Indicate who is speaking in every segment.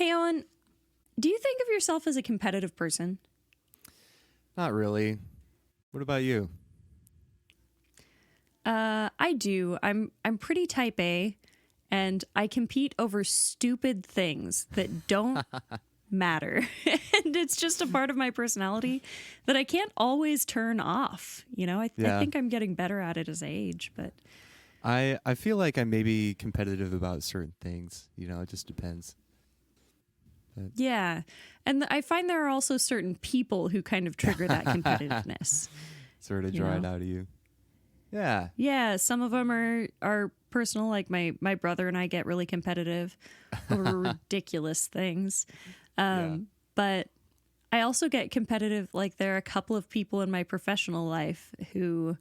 Speaker 1: Hey, Owen, do you think of yourself as a competitive person?
Speaker 2: Not really. What about you?
Speaker 1: I do. I'm pretty type A, and I compete over stupid things that don't matter. And it's just a part of my personality that I can't always turn off. I
Speaker 2: Yeah.
Speaker 1: think I'm getting better at it as I age, but
Speaker 2: I feel like I may be competitive about certain things. It just depends. But
Speaker 1: yeah. And I find there are also certain people who kind of trigger that competitiveness,
Speaker 2: sort of
Speaker 1: you
Speaker 2: draw it
Speaker 1: know?
Speaker 2: out of you. Yeah.
Speaker 1: Yeah, some of them are personal. Like my brother and I get really competitive over ridiculous things.
Speaker 2: Yeah.
Speaker 1: But I also get competitive. Like there are a couple of people in my professional life who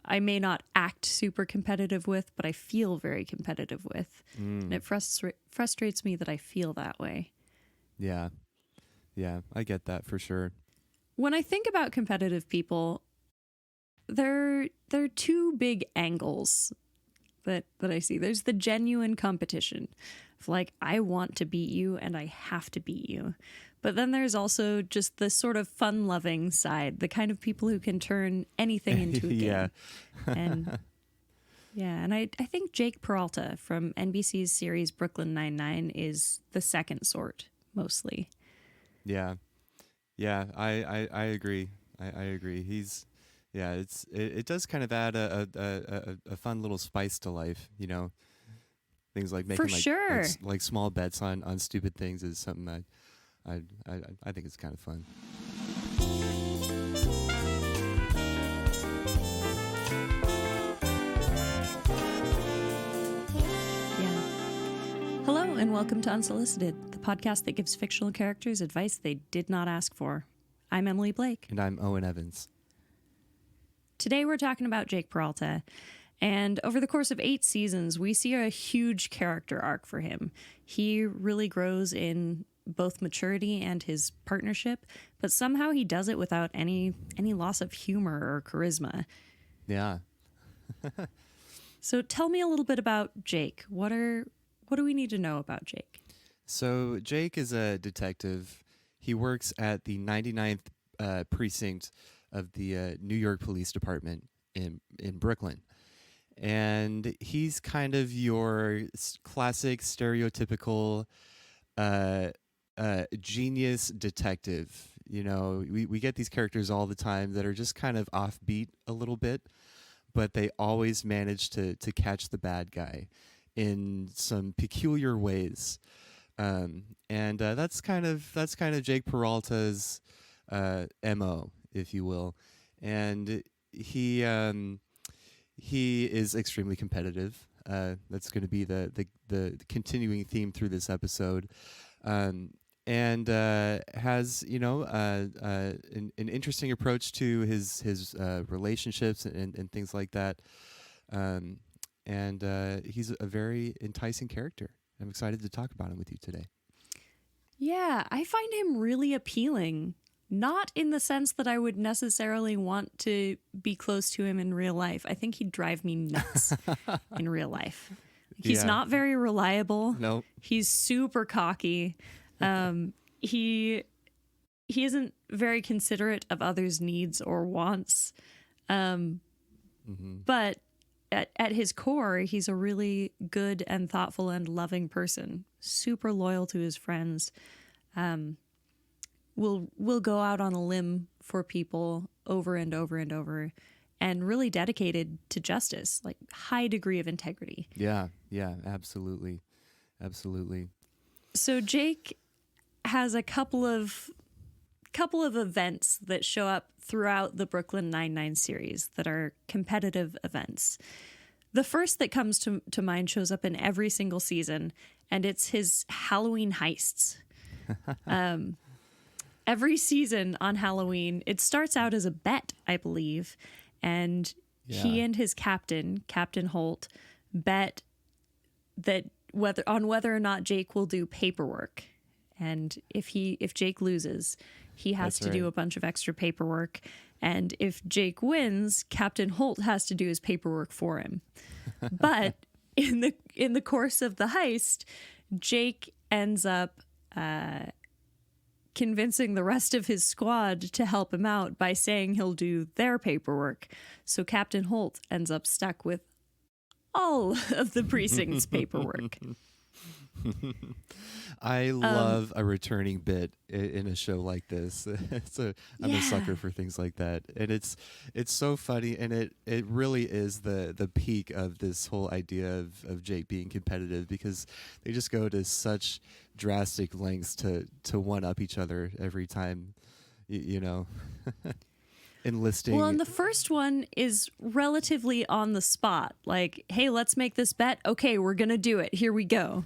Speaker 1: I may not act super competitive with, but I feel very competitive with, and
Speaker 2: Mm.
Speaker 1: it frustrates me that I feel that way.
Speaker 2: Yeah. Yeah. I get that for sure.
Speaker 1: When I think about competitive people, there are two big angles that I see. There's the genuine competition of like, I want to beat you and I have to beat you. But then there's also just the sort of fun loving side, the kind of people who can turn anything into a
Speaker 2: Yeah.
Speaker 1: game. And yeah, and I think Jake Peralta from NBC's series Brooklyn Nine-Nine is the second sort, mostly.
Speaker 2: Yeah. Yeah. I agree. I agree. Yeah, it does kind of add a fun little spice to life, Things like
Speaker 1: For
Speaker 2: making
Speaker 1: sure.
Speaker 2: like small bets on stupid things is something that I think it's kind of fun.
Speaker 1: Yeah. Hello, and welcome to Unsolicited, the podcast that gives fictional characters advice they did not ask for. I'm Emily Blake.
Speaker 2: And I'm Owen Evans.
Speaker 1: Today we're talking about Jake Peralta. And over the course of 8 seasons, we see a huge character arc for him. He really grows in both maturity and his partnership, but somehow he does it without any loss of humor or charisma.
Speaker 2: Yeah.
Speaker 1: So tell me a little bit about Jake. What do we need to know about Jake?
Speaker 2: So Jake is a detective. He works at the 99th precinct of the New York Police Department in Brooklyn. And he's kind of your classic stereotypical genius detective. We get these characters all the time that are just kind of offbeat a little bit, but they always manage to catch the bad guy in some peculiar ways. And that's kind of Jake Peralta's MO, if you will. And he is extremely competitive. That's going to be the continuing theme through this episode. And has an interesting approach to his relationships and things like that. And he's a very enticing character. I'm excited to talk about him with you today.
Speaker 1: Yeah, I find him really appealing. Not in the sense that I would necessarily want to be close to him in real life. I think he'd drive me nuts in real life. He's
Speaker 2: Yeah.
Speaker 1: not very reliable.
Speaker 2: No.
Speaker 1: He's super cocky. He isn't very considerate of others' needs or wants. But at his core, he's a really good and thoughtful and loving person. Super loyal to his friends. Will go out on a limb for people over and over and over, and really dedicated to justice, like high degree of integrity.
Speaker 2: Yeah, absolutely.
Speaker 1: So Jake has a couple of events that show up throughout the Brooklyn Nine-Nine series that are competitive events. The first that comes to mind shows up in every single season, and it's his Halloween heists. Every season on Halloween, it starts out as a bet, I believe, and he
Speaker 2: Yeah.
Speaker 1: and his captain, Captain Holt, bet that whether or not Jake will do paperwork. And if Jake loses, he has
Speaker 2: That's
Speaker 1: to do
Speaker 2: right.
Speaker 1: a bunch of extra paperwork. And if Jake wins, Captain Holt has to do his paperwork for him. But in the course of the heist, Jake ends up convincing the rest of his squad to help him out by saying he'll do their paperwork. So Captain Holt ends up stuck with all of the precinct's paperwork.
Speaker 2: I love a returning bit in a show like this. I'm a sucker for things like that, and it's so funny, and it really is the peak of this whole idea of Jake being competitive, because they just go to such drastic lengths to one up each other every time, you know. Enlisting.
Speaker 1: Well, and the first one is relatively on the spot. Like, hey, let's make this bet. Okay, we're going to do it. Here we go.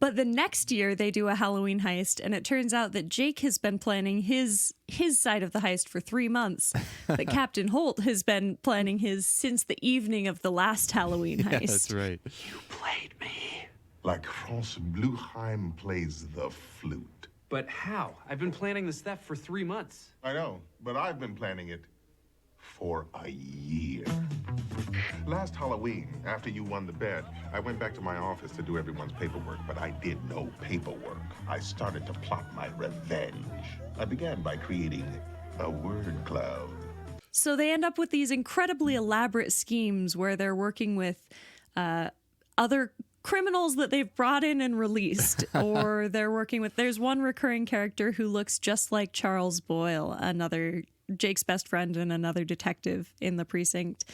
Speaker 1: But the next year they do a Halloween heist, and it turns out that Jake has been planning his side of the heist for 3 months. But Captain Holt has been planning his since the evening of the last Halloween heist.
Speaker 2: Yeah, that's right.
Speaker 3: You played me. Like Franz Bluheim plays the flute.
Speaker 4: But how? I've been planning this theft for 3 months.
Speaker 3: I know, but I've been planning it for a year. Last Halloween, after you won the bet, I went back to my office to do everyone's paperwork, but I did no paperwork. I started to plot my revenge. I began by creating a word cloud.
Speaker 1: So they end up with these incredibly elaborate schemes where they're working with other criminals that they've brought in and released, or they're working with, there's one recurring character who looks just like Charles Boyle, another Jake's best friend and another detective in the precinct.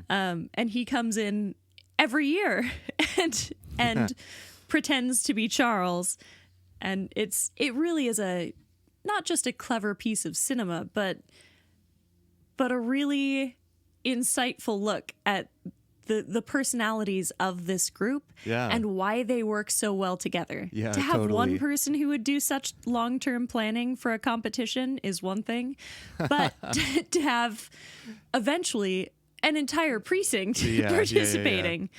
Speaker 1: And he comes in every year and pretends to be Charles. And it really is not just a clever piece of cinema, but a really insightful look at the personalities of this group and why they work so well together.
Speaker 2: Yeah,
Speaker 1: to have
Speaker 2: totally.
Speaker 1: one person who would do such long-term planning for a competition is one thing, but to have eventually an entire precinct participating.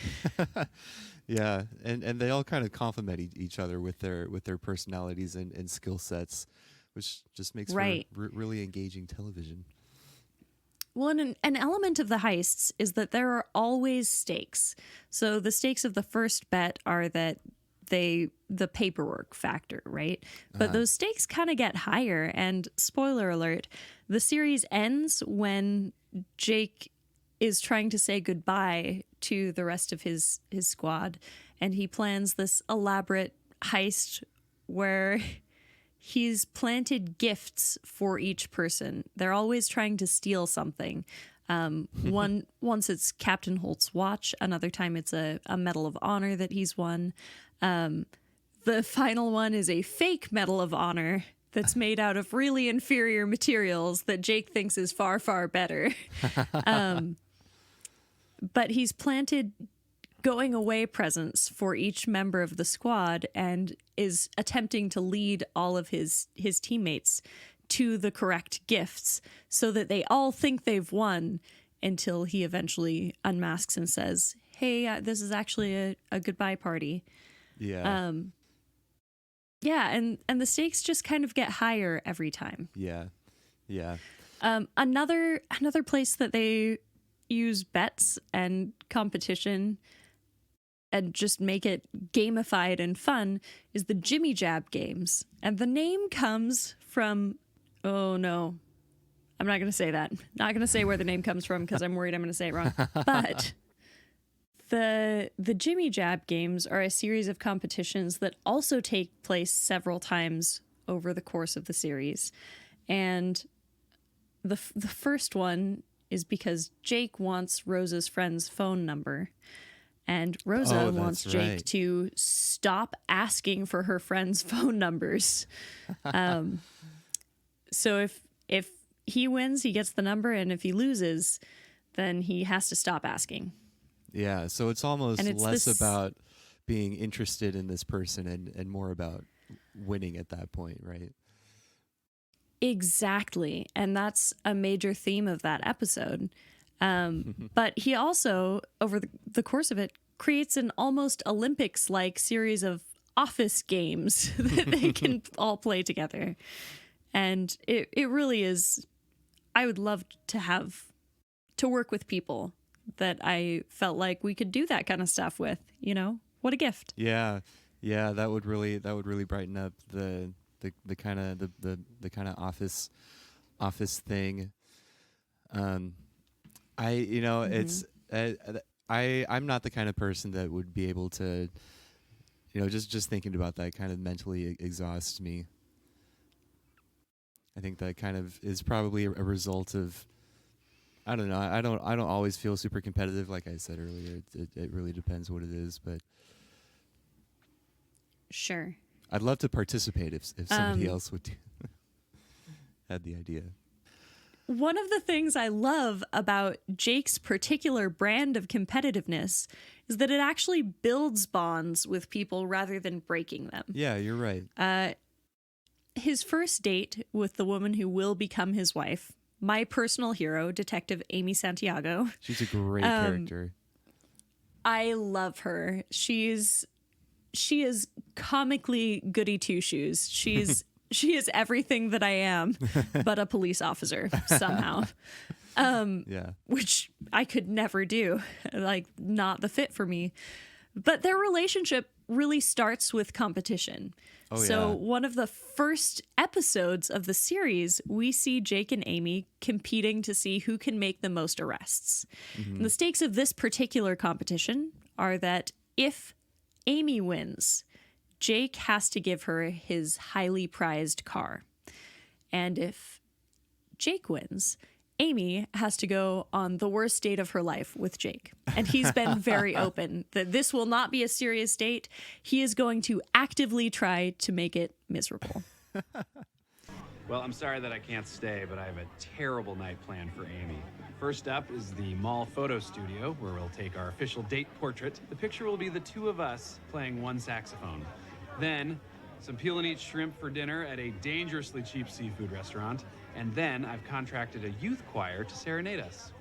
Speaker 2: Yeah, and they all kind of complement each other with their personalities and skill sets, which just makes for really engaging television.
Speaker 1: Well, and an element of the heists is that there are always stakes. So the stakes of the first bet are that the paperwork factor, right? But those stakes kind of get higher. And spoiler alert, the series ends when Jake is trying to say goodbye to the rest of his squad. And he plans this elaborate heist where he's planted gifts for each person. They're always trying to steal something. Once it's Captain Holt's watch. Another time it's a Medal of Honor that he's won. The final one is a fake Medal of Honor that's made out of really inferior materials that Jake thinks is far, far better. But he's planted going away presents for each member of the squad and is attempting to lead all of his teammates to the correct gifts so that they all think they've won until he eventually unmasks and says, hey, this is actually a goodbye party.
Speaker 2: Yeah.
Speaker 1: And the stakes just kind of get higher every time.
Speaker 2: Yeah.
Speaker 1: Another place that they use bets and competition and just make it gamified and fun is the Jimmy Jab games. And the name comes from, oh no, I'm not going to say that. Not going to say where the name comes from because I'm worried I'm going to say it wrong. But the Jimmy Jab games are a series of competitions that also take place several times over the course of the series. And the first one is because Jake wants Rosa's friend's phone number. And Rosa wants Jake to stop asking for her friends' phone numbers. So if he wins, he gets the number, and if he loses, then he has to stop asking.
Speaker 2: Yeah, so it's almost less about being interested in this person and more about winning at that point, right?
Speaker 1: Exactly. And that's a major theme of that episode. But he also, over the course of it, creates an almost Olympics-like series of office games that they can all play together. And it really is, I would love to work with people that I felt like we could do that kind of stuff with, you know? What a gift.
Speaker 2: Yeah. Yeah, that would really brighten up the kind of the kind of office thing. I it's I'm not the kind of person that would be able to, just thinking about that kind of mentally exhausts me. I think that kind of is probably a result of, I don't know. I don't always feel super competitive, like I said earlier. It really depends what it is, but
Speaker 1: Sure.
Speaker 2: I'd love to participate if somebody else would had the idea.
Speaker 1: One of the things I love about Jake's particular brand of competitiveness is that it actually builds bonds with people rather than breaking them.
Speaker 2: Yeah, you're right.
Speaker 1: His first date with the woman who will become his wife, my personal hero, Detective Amy Santiago.
Speaker 2: She's a great character.
Speaker 1: I love her. She is comically goody two shoes. She is everything that I am, but a police officer somehow.
Speaker 2: Yeah.
Speaker 1: Which I could never do. Like, not the fit for me. But their relationship really starts with competition.
Speaker 2: Oh,
Speaker 1: so
Speaker 2: yeah.
Speaker 1: one of the first episodes of the series, we see Jake and Amy competing to see who can make the most arrests. And the stakes of this particular competition are that if Amy wins, Jake has to give her his highly prized car. And if Jake wins, Amy has to go on the worst date of her life with Jake. And he's been very open that this will not be a serious date. He is going to actively try to make it miserable.
Speaker 4: Well, I'm sorry that I can't stay, but I have a terrible night planned for Amy. First up is the mall photo studio, where we'll take our official date portrait. The picture will be the two of us playing one saxophone. Then, some peel and eat shrimp for dinner at a dangerously cheap seafood restaurant. And then I've contracted a youth choir to serenade us.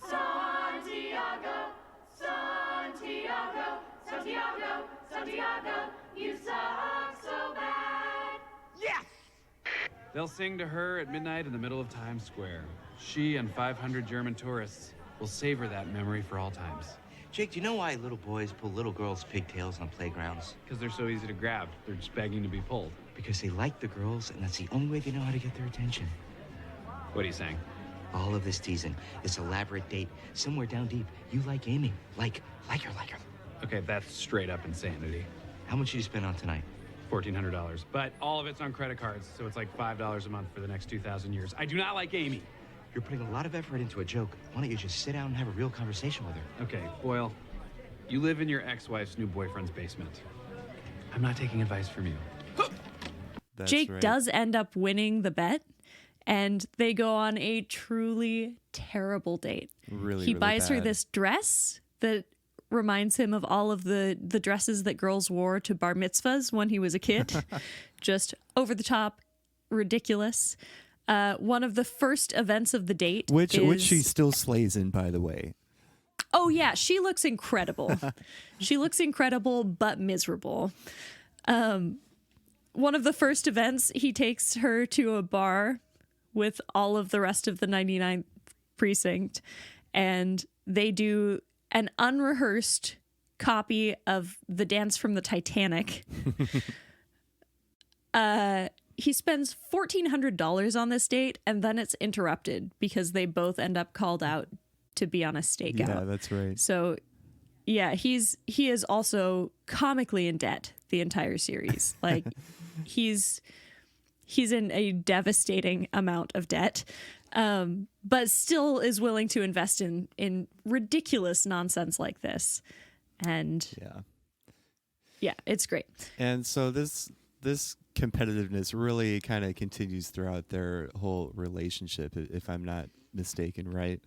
Speaker 5: Santiago, Santiago, Santiago, Santiago, you suck so bad.
Speaker 4: Yes! They'll sing to her at midnight in the middle of Times Square. She and 500 German tourists will savor that memory for all times.
Speaker 6: Jake, do you know why little boys pull little girls' pigtails on playgrounds?
Speaker 4: Because they're so easy to grab. They're just begging to be pulled.
Speaker 6: Because they like the girls, and that's the only way they know how to get their attention.
Speaker 4: What are you saying?
Speaker 6: All of this teasing, this elaborate date, somewhere down deep, you like Amy. Like her.
Speaker 4: Okay, that's straight up insanity.
Speaker 6: How much did you spend on tonight?
Speaker 4: $1,400. But all of it's on credit cards, so it's like $5 a month for the next 2,000 years. I do not like Amy.
Speaker 6: You're putting a lot of effort into a joke. Why don't you just sit down and have a real conversation with her?
Speaker 4: Okay, Boyle, you live in your ex-wife's new boyfriend's basement. I'm not taking advice from you.
Speaker 2: That's
Speaker 1: Jake
Speaker 2: right.
Speaker 1: does end up winning the bet, and they go on a truly terrible date.
Speaker 2: Really,
Speaker 1: he
Speaker 2: really
Speaker 1: buys her
Speaker 2: bad.
Speaker 1: this dress that reminds him of all of the dresses that girls wore to bar mitzvahs when he was a kid. Just over the top, ridiculous. One of the first events of the date,
Speaker 2: Which
Speaker 1: is...
Speaker 2: she still slays in, by the way.
Speaker 1: Oh yeah, she looks incredible. She looks incredible, but miserable. One of the first events, he takes her to a bar with all of the rest of the 99th precinct, and they do an unrehearsed copy of the dance from the Titanic. He spends $1,400 on this date, and then it's interrupted because they both end up called out to be on a stakeout.
Speaker 2: Yeah, that's right.
Speaker 1: So, yeah, he is also comically in debt the entire series. Like, he's in a devastating amount of debt, but still is willing to invest in ridiculous nonsense like this. And yeah, it's great.
Speaker 2: And so this competitiveness really kind of continues throughout their whole relationship, if I'm not mistaken, right?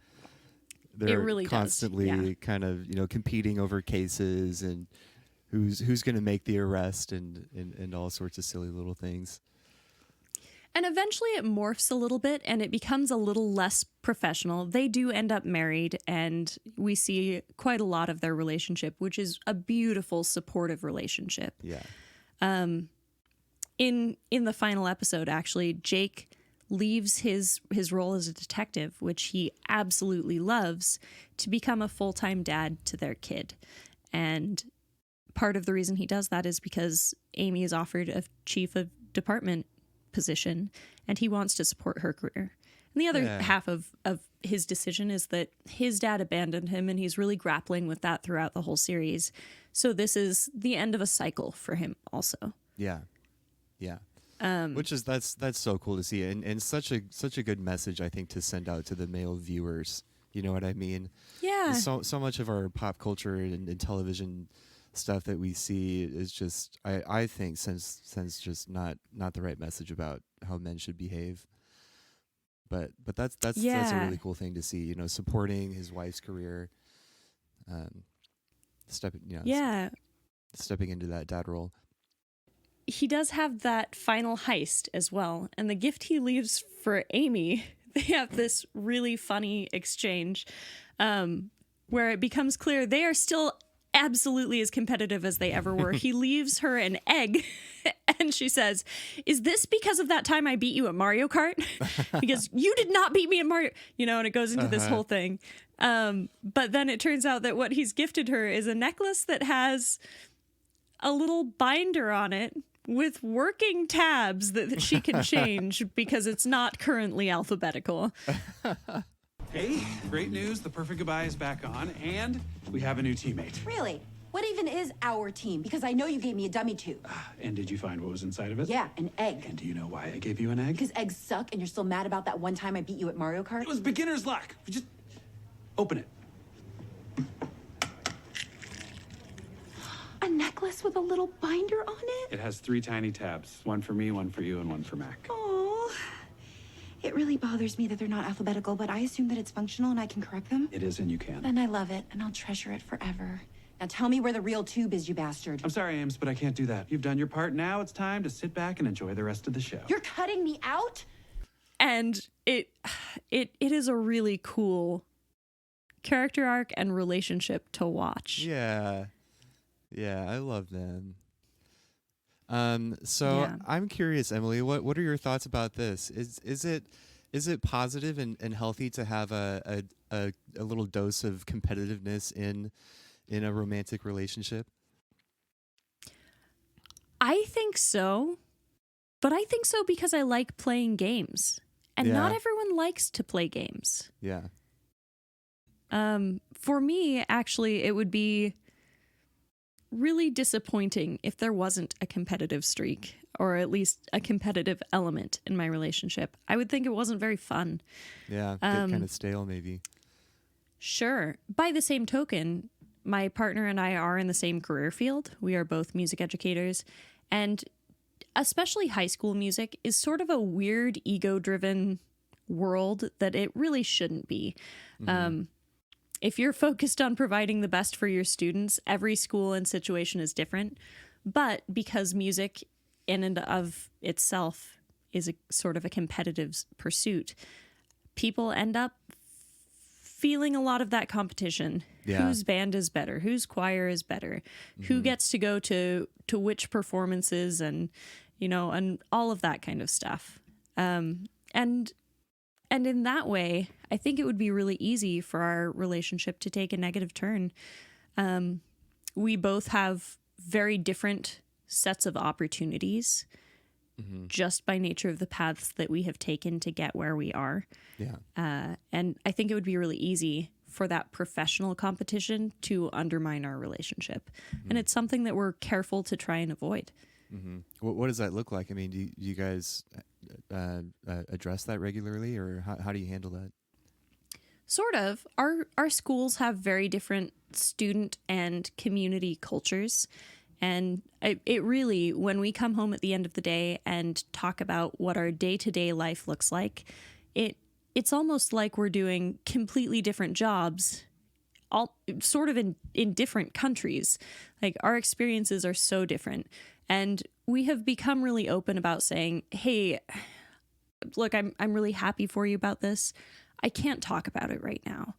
Speaker 2: They're
Speaker 1: really does,
Speaker 2: constantly
Speaker 1: yeah.
Speaker 2: kind of, competing over cases and who's going to make the arrest and all sorts of silly little things.
Speaker 1: And eventually it morphs a little bit and it becomes a little less professional. They do end up married, and we see quite a lot of their relationship, which is a beautiful, supportive relationship.
Speaker 2: Yeah.
Speaker 1: In the final episode, actually, Jake leaves his role as a detective, which he absolutely loves, to become a full-time dad to their kid. And part of the reason he does that is because Amy is offered a chief of department position and he wants to support her career. And the other half of his decision is that his dad abandoned him and he's really grappling with that throughout the whole series. So this is the end of a cycle for him also.
Speaker 2: Yeah. Which is that's so cool to see, and such a good message, I think, to send out to the male viewers. You know what I mean?
Speaker 1: Yeah.
Speaker 2: So much of our pop culture and television stuff that we see is just I think sends just not the right message about how men should behave. But that's a really cool thing to see. You know, supporting his wife's career, stepping into that dad role.
Speaker 1: He does have that final heist as well. And the gift he leaves for Amy, they have this really funny exchange where it becomes clear they are still absolutely as competitive as they ever were. He leaves her an egg and she says, "Is this because of that time I beat you at Mario Kart?" Because you did not beat me at Mario, and it goes into this whole thing. But then it turns out that what he's gifted her is a necklace that has a little binder on it with working tabs that she can change because it's not currently alphabetical.
Speaker 4: Hey, great news. The Perfect Goodbye is back on, and we have a new teammate.
Speaker 7: Really? What even is our team? Because I know you gave me a dummy tube.
Speaker 4: And did you find what was inside of it?
Speaker 7: Yeah, an egg.
Speaker 4: And do you know why I gave you an egg?
Speaker 7: Because eggs suck and you're still mad about that one time I beat you at Mario Kart?
Speaker 4: It was beginner's luck. Just open it.
Speaker 7: A necklace with a little binder on it?
Speaker 4: It has 3 tiny tabs. One for me, one for you, and one for Mac.
Speaker 7: Oh, it really bothers me that they're not alphabetical, but I assume that it's functional and I can correct them.
Speaker 4: It is, and you can.
Speaker 7: Then I love it, and I'll treasure it forever. Now tell me where the real tube is, you bastard.
Speaker 4: I'm sorry, Ames, but I can't do that. You've done your part. Now it's time to sit back and enjoy the rest of the show.
Speaker 7: You're cutting me out?
Speaker 1: And it is a really cool character arc and relationship to watch.
Speaker 2: Yeah, I love them. So I'm curious, Emily, what are your thoughts about this? Is it positive and healthy to have a little dose of competitiveness in a romantic relationship?
Speaker 1: I think so, but I think so because I like playing games, and not everyone likes to play games.
Speaker 2: Yeah.
Speaker 1: For me, actually, it would be really disappointing if there wasn't a competitive streak, or at least a competitive element in my relationship. I would think it wasn't very fun.
Speaker 2: Yeah, get kind of stale maybe.
Speaker 1: Sure. By the same token, my partner and I are in the same career field. We are both music educators, and especially high school music is sort of a weird ego-driven world that it really shouldn't be. Mm-hmm. If you're focused on providing the best for your students, every school and situation is different. But because music in and of itself is a sort of a competitive pursuit, people end up feeling a lot of that competition. Yeah. Whose band is better? Whose choir is better? Mm-hmm. Who gets to go to which performances, and and all of that kind of stuff. And in that way, I think it would be really easy for our relationship to take a negative turn. We both have very different sets of opportunities, mm-hmm. just by nature of the paths that we have taken to get where we are. Yeah. And I think it would be really easy for that professional competition to undermine our relationship. Mm-hmm. And it's something that we're careful to try and avoid.
Speaker 2: Mm-hmm. What does that look like? I mean, do you guys address that regularly, or how do you handle that?
Speaker 1: Sort of. Our schools have very different student and community cultures. And it really, when we come home at the end of the day and talk about what our day-to-day life looks like, it's almost like we're doing completely different jobs, all sort of in different countries. Like, our experiences are so different. And we have become really open about saying, hey, look, I'm really happy for you about this. I can't talk about it right now.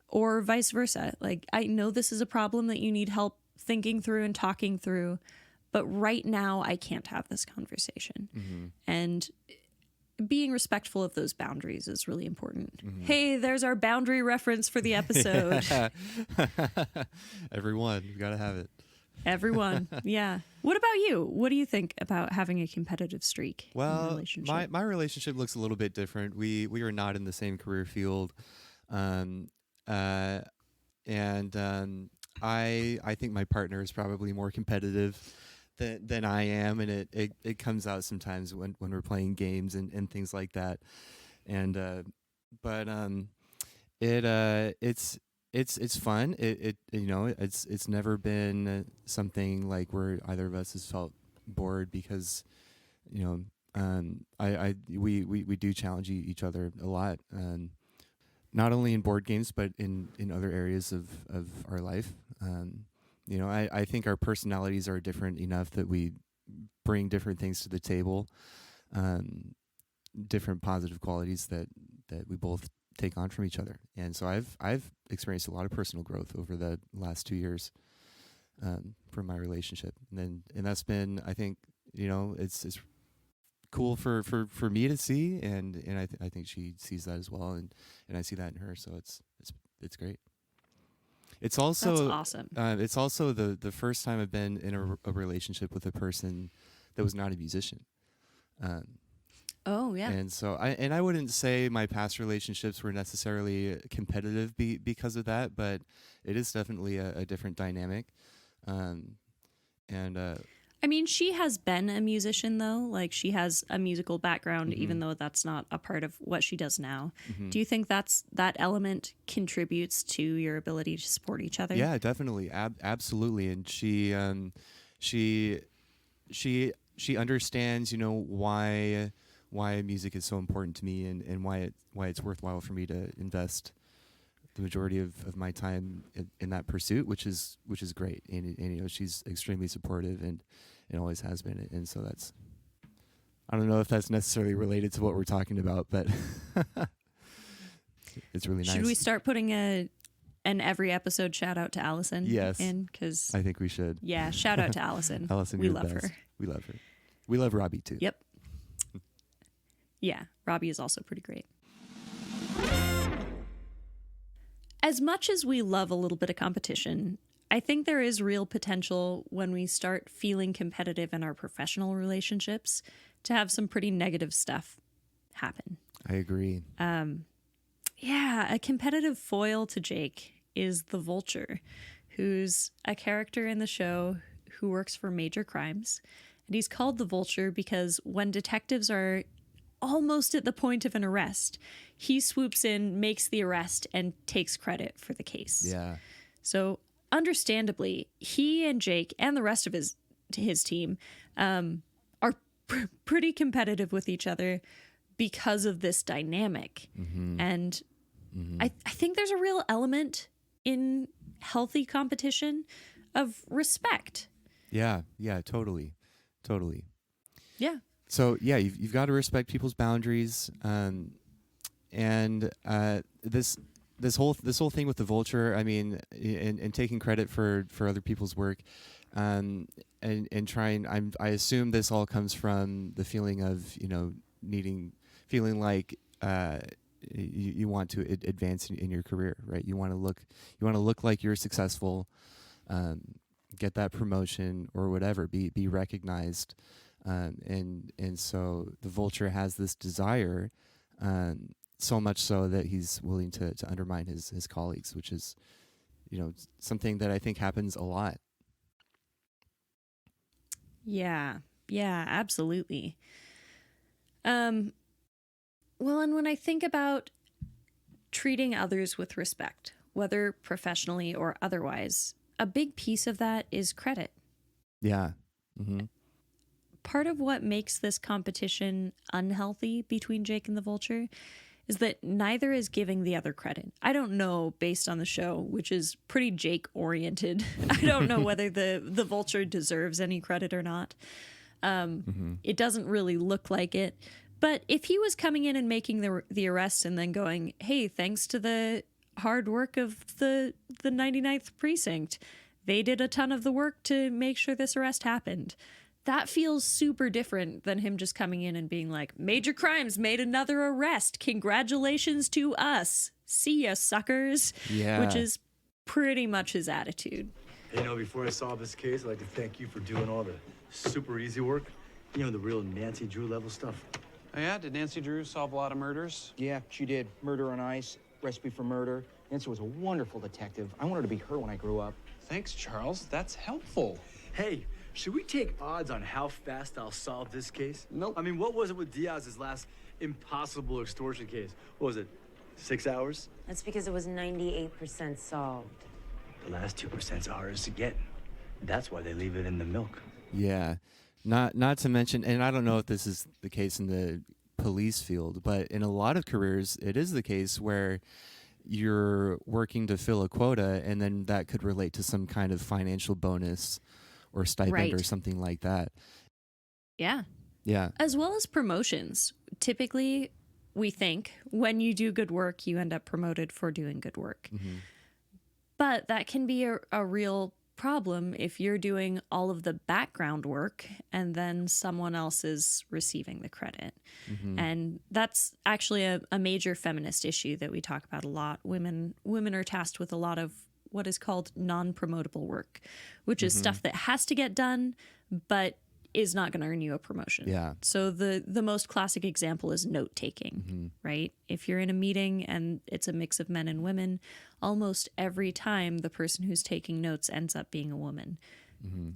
Speaker 1: Or vice versa. Like, I know this is a problem that you need help thinking through and talking through, but right now I can't have this conversation. Mm-hmm. And being respectful of those boundaries is really important. Mm-hmm. Hey, there's our boundary reference for the episode.
Speaker 2: Everyone, you gotta have it.
Speaker 1: Everyone. Yeah. What about you? What do you think about having a competitive streak in a
Speaker 2: Well,
Speaker 1: relationship?
Speaker 2: my relationship looks a little bit different. We are not in the same career field, um, uh, and I think my partner is probably more competitive than I am, and it comes out sometimes when we're playing games and things like that. And but it it's fun. It you know it's never been something like where either of us has felt bored because you know we do challenge each other a lot. Not only in board games but in other areas of our life. I think our personalities are different enough that we bring different things to the table, different positive qualities that we both take on from each other. And so I've experienced a lot of personal growth over the last 2 years from my relationship, and that's been, I think, it's cool for me to see, and I think she sees that as well, and I see that in her. So it's great. It's also
Speaker 1: That's awesome.
Speaker 2: It's also the first time I've been in a relationship with a person that was not a musician.
Speaker 1: Oh, yeah.
Speaker 2: And so I wouldn't say my past relationships were necessarily competitive because of that, but it is definitely a different dynamic.
Speaker 1: I mean, she has been a musician, though. Like, she has a musical background, even though that's not a part of what she does now. Do you think that element contributes to your ability to support each other?
Speaker 2: Yeah, definitely. Absolutely. And she understands, why music is so important to me, and why it's worthwhile for me to invest the majority of my time in that pursuit, which is great. And she's extremely supportive and always has been. And so I don't know if that's necessarily related to what we're talking about, but it's really nice.
Speaker 1: Should we start putting an every episode shout out to Allison?
Speaker 2: Yes.
Speaker 1: Because
Speaker 2: I think we should.
Speaker 1: Yeah, shout out to Allison.
Speaker 2: Allison,
Speaker 1: we
Speaker 2: you're the
Speaker 1: love
Speaker 2: best.
Speaker 1: her.
Speaker 2: We love her. We love Robbie too.
Speaker 1: Yep. Yeah, Robbie is also pretty great. As much as we love a little bit of competition, I think there is real potential when we start feeling competitive in our professional relationships to have some pretty negative stuff happen.
Speaker 2: I agree.
Speaker 1: Yeah, a competitive foil to Jake is the Vulture, who's a character in the show who works for major crimes. And he's called the Vulture because when detectives are almost at the point of an arrest, he swoops in, makes the arrest, and takes credit for the case.
Speaker 2: Yeah.
Speaker 1: So understandably, he and Jake and the rest of his team are pretty competitive with each other because of this dynamic. And I think there's a real element in healthy competition of respect.
Speaker 2: Yeah, totally.
Speaker 1: Yeah.
Speaker 2: So yeah, you've got to respect people's boundaries, and this whole thing with the Vulture. I mean, and taking credit for other people's work, and trying. I assume this all comes from the feeling of feeling like you want to advance in your career, right? You want to look like you're successful, get that promotion or whatever, be recognized. And so the Vulture has this desire, so much so that he's willing to undermine his colleagues, which is, something that I think happens a lot.
Speaker 1: Yeah, absolutely. Well, and when I think about treating others with respect, whether professionally or otherwise, a big piece of that is credit.
Speaker 2: Yeah. Mm-hmm.
Speaker 1: Part of what makes this competition unhealthy between Jake and the Vulture is that neither is giving the other credit. I don't know, based on the show, which is pretty Jake-oriented, I don't know whether the Vulture deserves any credit or not. It doesn't really look like it. But if he was coming in and making the arrest and then going, hey, thanks to the hard work of the 99th precinct, they did a ton of the work to make sure this arrest happened. That feels super different than him just coming in and being like, major crimes made another arrest. Congratulations to us. See ya, suckers.
Speaker 2: Yeah.
Speaker 1: Which is pretty much his attitude.
Speaker 8: You know, before I solve this case, I'd like to thank you for doing all the super easy work. You know, the real Nancy Drew level stuff.
Speaker 4: Oh, yeah? Did Nancy Drew solve a lot of murders?
Speaker 6: Yeah, she did. Murder on Ice, Recipe for Murder. Nancy was a wonderful detective. I wanted to be her when I grew up.
Speaker 4: Thanks, Charles. That's helpful.
Speaker 8: Hey, should we take odds on how fast I'll solve this case?
Speaker 4: Nope.
Speaker 8: I mean, what was it with Diaz's last impossible extortion case? What was it, 6 hours?
Speaker 9: That's because it was 98% solved.
Speaker 8: The last 2%'s ours to get. That's why they leave it in the milk.
Speaker 2: Yeah. Not to mention, and I don't know if this is the case in the police field, but in a lot of careers, it is the case where you're working to fill a quota, and then that could relate to some kind of financial bonus or stipend
Speaker 1: Right.
Speaker 2: or something like that.
Speaker 1: Yeah.
Speaker 2: Yeah.
Speaker 1: As well as promotions. Typically, we think when you do good work, you end up promoted for doing good work.
Speaker 2: Mm-hmm.
Speaker 1: But that can be a real problem if you're doing all of the background work and then someone else is receiving the credit.
Speaker 2: Mm-hmm.
Speaker 1: And that's actually a major feminist issue that we talk about a lot. Women are tasked with a lot of what is called non-promotable work, which is stuff that has to get done, but is not going to earn you a promotion.
Speaker 2: Yeah.
Speaker 1: So the most classic example is note taking, right? If you're in a meeting and it's a mix of men and women, almost every time the person who's taking notes ends up being a woman.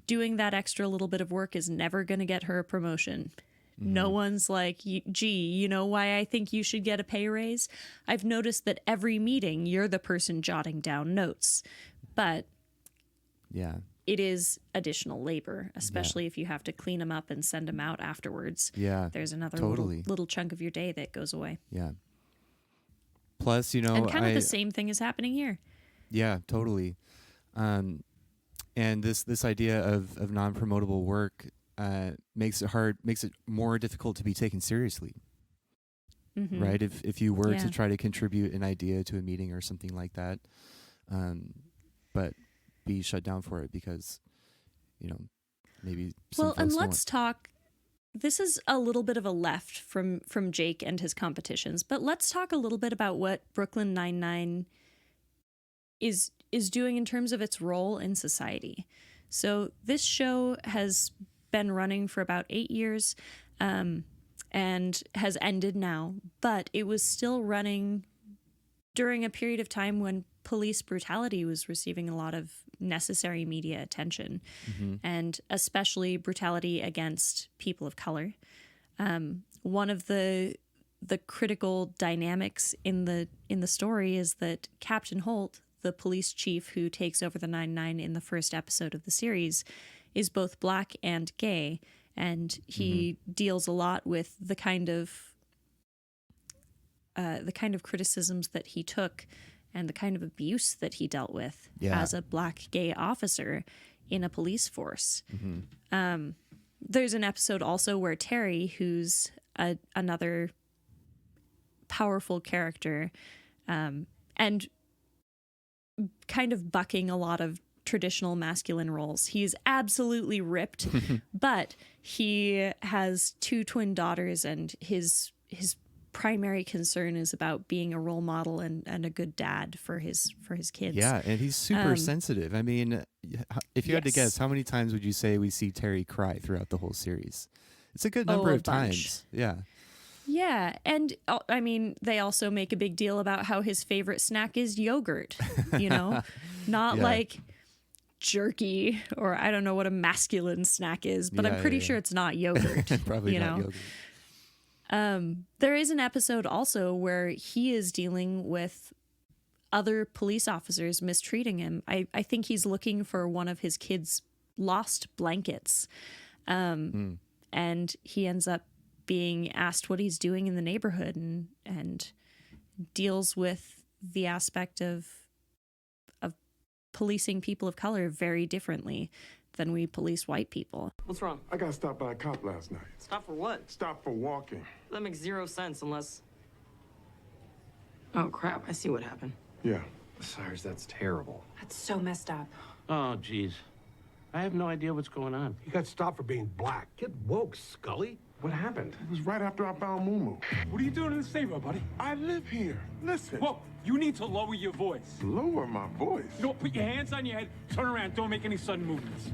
Speaker 1: Doing that extra little bit of work is never going to get her a promotion. No one's like, gee, you know why I think you should get a pay raise? I've noticed that every meeting you're the person jotting down notes. But
Speaker 2: Yeah.
Speaker 1: it is additional labor, especially if you have to clean them up and send them out afterwards.
Speaker 2: Yeah.
Speaker 1: There's another
Speaker 2: totally.
Speaker 1: little chunk of your day that goes away.
Speaker 2: Yeah. Plus, you know,
Speaker 1: And kind of the same thing is happening here.
Speaker 2: Yeah, totally. And this idea of non-promotable work makes it more difficult to be taken seriously. Right? If you were to try to contribute an idea to a meeting or something like that, but be shut down for it because, you know, maybe some
Speaker 1: And
Speaker 2: folks
Speaker 1: let's talk. This is a little bit of a left from Jake and his competitions, but let's talk a little bit about what Brooklyn Nine-Nine is doing in terms of its role in society. So this show has been running for about 8 years and has ended now, but it was still running during a period of time when police brutality was receiving a lot of necessary media attention, and especially brutality against people of color. One of the critical dynamics in the story is that Captain Holt, the police chief who takes over the 9-9 in the first episode of the series, is both black and gay, and he deals a lot with the kind of criticisms that he took and the kind of abuse that he dealt with as a black gay officer in a police force. There's an episode also where Terry, who's another powerful character, and kind of bucking a lot of traditional masculine roles. He's absolutely ripped, but he has 2 twin daughters, and his primary concern is about being a role model and a good dad for his kids.
Speaker 2: Yeah, and he's super sensitive. I mean, if you had to guess, how many times would you say we see Terry cry throughout the whole series? It's a good number of times. Yeah.
Speaker 1: Yeah, and I mean, they also make a big deal about how his favorite snack is yogurt, you know? Not like jerky, or I don't know what a masculine snack is, but I'm pretty sure it's not yogurt.
Speaker 2: Probably not yogurt.
Speaker 1: There is an episode also where he is dealing with other police officers mistreating him. I think he's looking for one of his kids' lost blankets. And he ends up being asked what he's doing in the neighborhood, and deals with the aspect of policing people of color very differently than we police white people.
Speaker 10: What's wrong?
Speaker 3: I got stopped by a cop last night.
Speaker 10: Stop for what?
Speaker 3: Stopped for walking.
Speaker 10: That makes 0 sense unless... Oh, crap. I see what happened.
Speaker 3: Yeah.
Speaker 4: Cyrus, that's terrible.
Speaker 7: That's so messed up.
Speaker 11: Oh, geez. I have no idea what's going on.
Speaker 12: You got stopped for being black. Get woke, Scully.
Speaker 11: What happened?
Speaker 3: It was right after I found Moo.
Speaker 11: What are you doing in the saver, buddy?
Speaker 3: I live here. Listen.
Speaker 11: Whoa, you need to lower your voice.
Speaker 3: Lower my voice?
Speaker 11: No, put your hands on your head, turn around, don't make any sudden movements.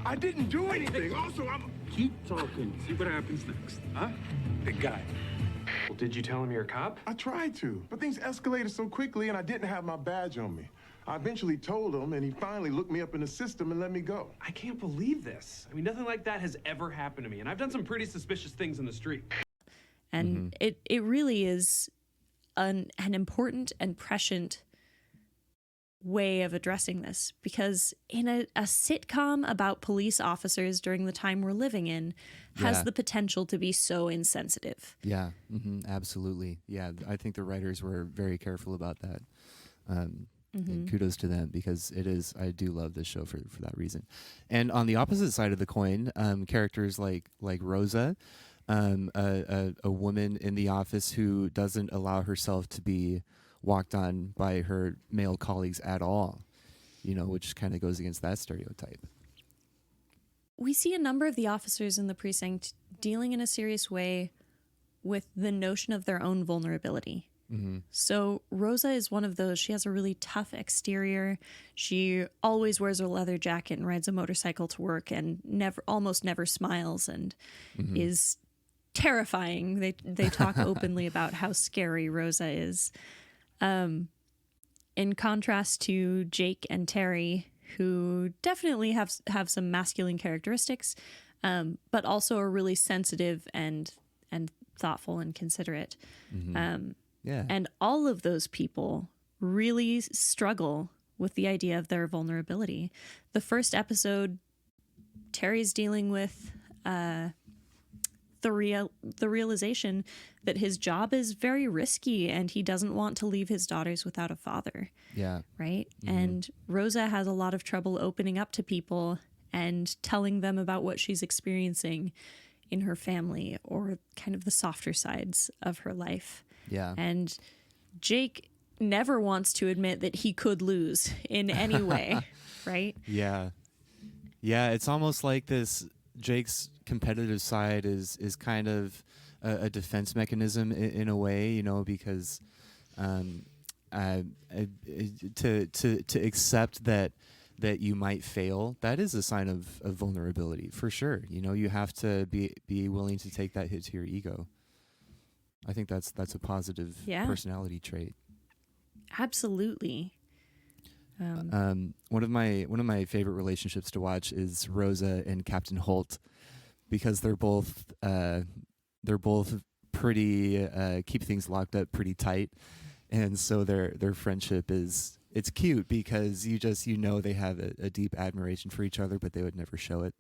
Speaker 3: I didn't do anything. Also,
Speaker 11: Keep talking, see what happens next, huh? Big guy. Well, did you tell him you're a cop?
Speaker 3: I tried to, but things escalated so quickly and I didn't have my badge on me. I eventually told him, and he finally looked me up in the system and let me go.
Speaker 11: I can't believe this. I mean, nothing like that has ever happened to me, and I've done some pretty suspicious things in the street.
Speaker 1: And it really is an important and prescient way of addressing this, because in a sitcom about police officers during the time we're living in has the potential to be so insensitive.
Speaker 2: Yeah, absolutely. Yeah, I think the writers were very careful about that. And kudos to them, because I do love this show for that reason. And on the opposite side of the coin, characters like Rosa, a woman in the office who doesn't allow herself to be walked on by her male colleagues at all, which kind of goes against that stereotype.
Speaker 1: We see a number of the officers in the precinct dealing in a serious way with the notion of their own vulnerability. So Rosa is one of those. She has a really tough exterior. She always wears a leather jacket and rides a motorcycle to work, and almost never smiles, and is terrifying. They talk openly about how scary Rosa is. In contrast to Jake and Terry, who definitely have some masculine characteristics, but also are really sensitive and thoughtful and considerate. And all of those people really struggle with the idea of their vulnerability. The first episode, Terry's dealing with the realization that his job is very risky and he doesn't want to leave his daughters without a father.
Speaker 2: Yeah.
Speaker 1: Right? And Rosa has a lot of trouble opening up to people and telling them about what she's experiencing in her family or kind of the softer sides of her life.
Speaker 2: Yeah.
Speaker 1: And Jake never wants to admit that he could lose in any way, right?
Speaker 2: Yeah. Yeah, it's almost like this Jake's competitive side is kind of a defense mechanism in a way, because to accept that you might fail, that is a sign of vulnerability for sure. You have to be willing to take that hit to your ego. I think that's a positive personality trait.
Speaker 1: Absolutely.
Speaker 2: One of my favorite relationships to watch is Rosa and Captain Holt, because they're both pretty keep things locked up pretty tight, and so their friendship it's cute because they have a deep admiration for each other, but they would never show it.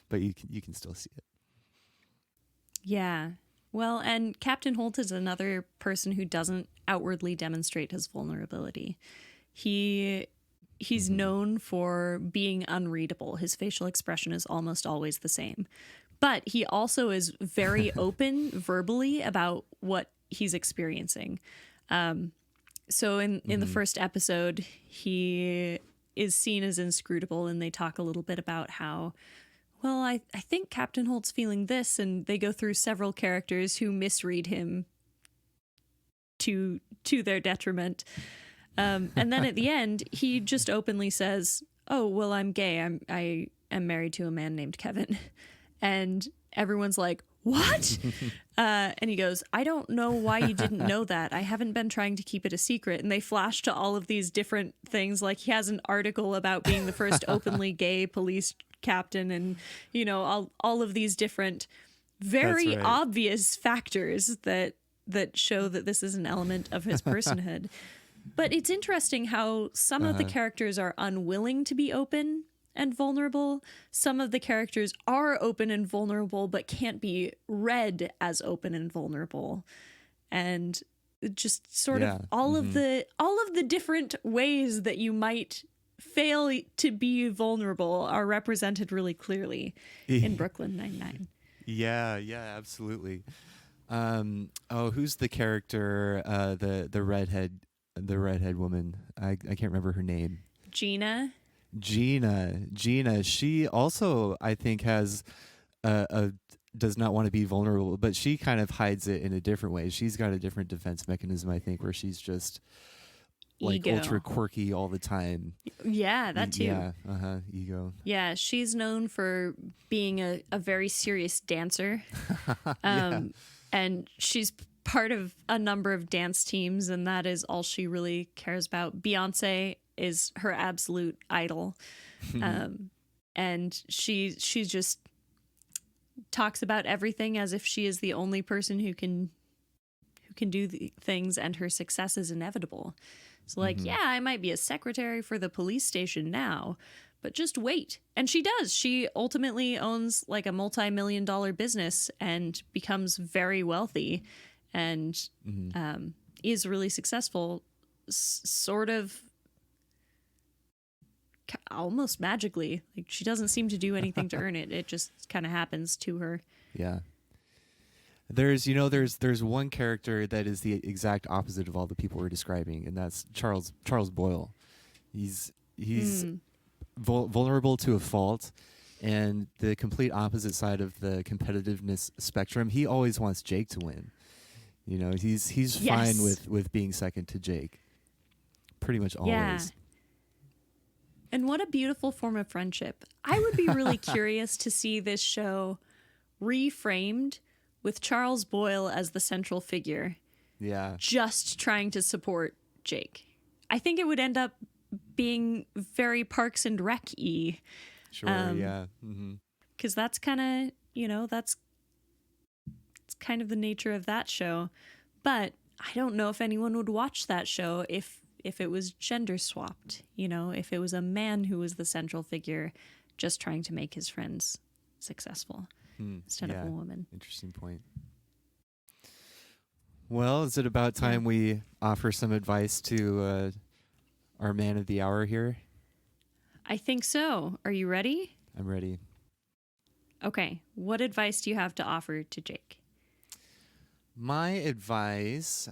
Speaker 2: But you can still see it.
Speaker 1: Yeah. Well, and Captain Holt is another person who doesn't outwardly demonstrate his vulnerability. He's known for being unreadable. His facial expression is almost always the same. But he also is very open verbally about what he's experiencing. So in the first episode, he is seen as inscrutable, and they talk a little bit about how, well, I think Captain Holt's feeling this, and they go through several characters who misread him to their detriment. And then at the end, he just openly says, "Oh, well, I'm gay. I am married to a man named Kevin." And everyone's like, "What?" And he goes, "I don't know why you didn't know that. I haven't been trying to keep it a secret." And they flash to all of these different things. Like, he has an article about being the first openly gay police captain, and all of these different very obvious factors that show that this is an element of his personhood. But it's interesting how some of the characters are unwilling to be open and vulnerable. Some of the characters are open and vulnerable but can't be read as open and vulnerable. And just sort of all of the different ways that you might fail to be vulnerable are represented really clearly in Brooklyn Nine-Nine.
Speaker 2: Yeah, absolutely. Who's the character? The redhead woman. I can't remember her name.
Speaker 1: Gina.
Speaker 2: She also, I think, has a does not want to be vulnerable, but she kind of hides it in a different way. She's got a different defense mechanism, I think, where she's just like
Speaker 1: Ego.
Speaker 2: ultra quirky all the time.
Speaker 1: Yeah, that too.
Speaker 2: Yeah, ego.
Speaker 1: Yeah, she's known for being a very serious dancer. And she's part of a number of dance teams, and that is all she really cares about. Beyonce is her absolute idol. And she just talks about everything as if she is the only person who can do the things, and her success is inevitable. So like, yeah, I might be a secretary for the police station now, but just wait. And she does. She ultimately owns like a multi-million-dollar business and becomes very wealthy and is really successful, sort of almost magically. Like, she doesn't seem to do anything to earn it. It just kind of happens to her.
Speaker 2: Yeah. There's one character that is the exact opposite of all the people we're describing, and that's Charles Boyle. He's vulnerable to a fault, and the complete opposite side of the competitiveness spectrum. He always wants Jake to win. You know, he's fine with being second to Jake. Pretty much always.
Speaker 1: Yeah. And what a beautiful form of friendship. I would be really curious to see this show reframed with Charles Boyle as the central figure.
Speaker 2: Yeah.
Speaker 1: Just trying to support Jake. I think it would end up being very Parks and Rec-y.
Speaker 2: Sure, yeah.
Speaker 1: Because that's kind of, it's kind of the nature of that show. But I don't know if anyone would watch that show if it was gender swapped, if it was a man who was the central figure just trying to make his friends successful instead of a woman.
Speaker 2: Interesting point. Well, is it about time we offer some advice to our man of the hour here?
Speaker 1: I think so. Are you ready?
Speaker 2: I'm ready.
Speaker 1: Okay. What advice do you have to offer to Jake?
Speaker 2: My advice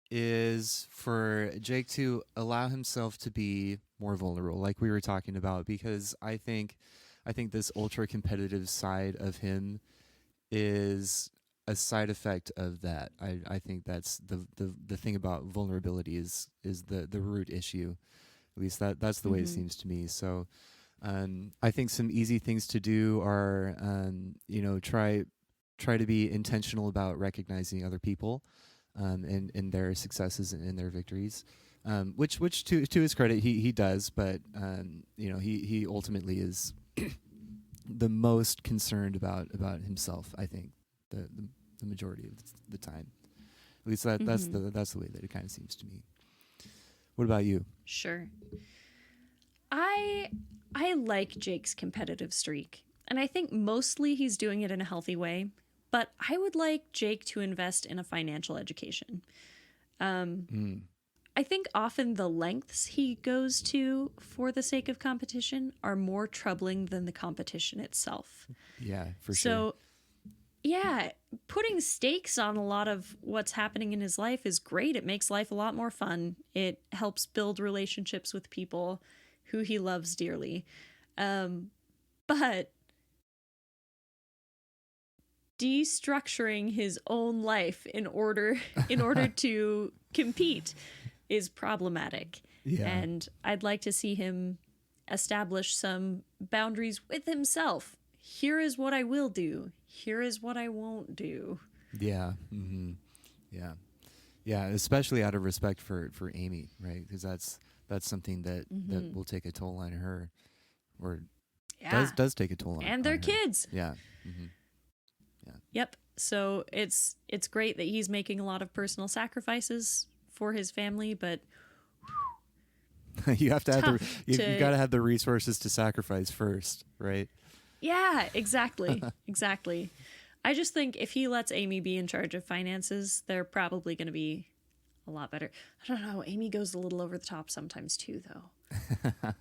Speaker 2: is for Jake to allow himself to be more vulnerable, like we were talking about, because I think this ultra competitive side of him is a side effect of that. I think that's the thing about vulnerability is the root issue. At least that's the way it seems to me. So I think some easy things to do are try to be intentional about recognizing other people and their successes and their victories, which to his credit he does, but he ultimately is the most concerned about himself, I think, the majority of the time. At least that's the way that it kind of seems to me. What about you?
Speaker 1: Sure. I like Jake's competitive streak, and I think mostly he's doing it in a healthy way, but I would like Jake to invest in a financial education. I think often the lengths he goes to for the sake of competition are more troubling than the competition itself.
Speaker 2: Yeah, for sure.
Speaker 1: So, yeah, putting stakes on a lot of what's happening in his life is great. It makes life a lot more fun. It helps build relationships with people who he loves dearly. But destructuring his own life in order to compete is problematic.
Speaker 2: Yeah.
Speaker 1: And I'd like to see him establish some boundaries with himself. Here is what I will do. Here is what I won't do.
Speaker 2: Yeah. Yeah. Yeah. Especially out of respect for Amy, right? Because that's something that will take a toll on her, or does take a toll on
Speaker 1: and their
Speaker 2: on her.
Speaker 1: kids.
Speaker 2: Yeah.
Speaker 1: Yeah. Yep. So it's great that he's making a lot of personal sacrifices for his family, but
Speaker 2: you have to have you got to have the resources to sacrifice first, right?
Speaker 1: Yeah, exactly. Exactly. I just think if he lets Amy be in charge of finances, they're probably going to be a lot better. I don't know. Amy goes a little over the top sometimes too, though.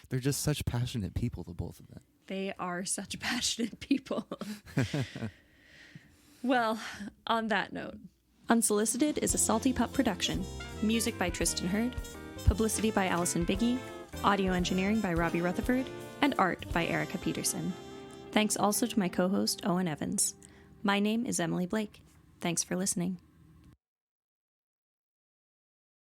Speaker 2: They're just such passionate people, the both of them.
Speaker 1: They are such passionate people. Well, on that note, Unsolicited is a Salty Pup production. Music by Tristan Hurd, publicity by Allison Biggie, audio engineering by Robbie Rutherford, and art by Erica Peterson. Thanks also to my co-host, Owen Evans. My name is Emily Blake. Thanks for listening.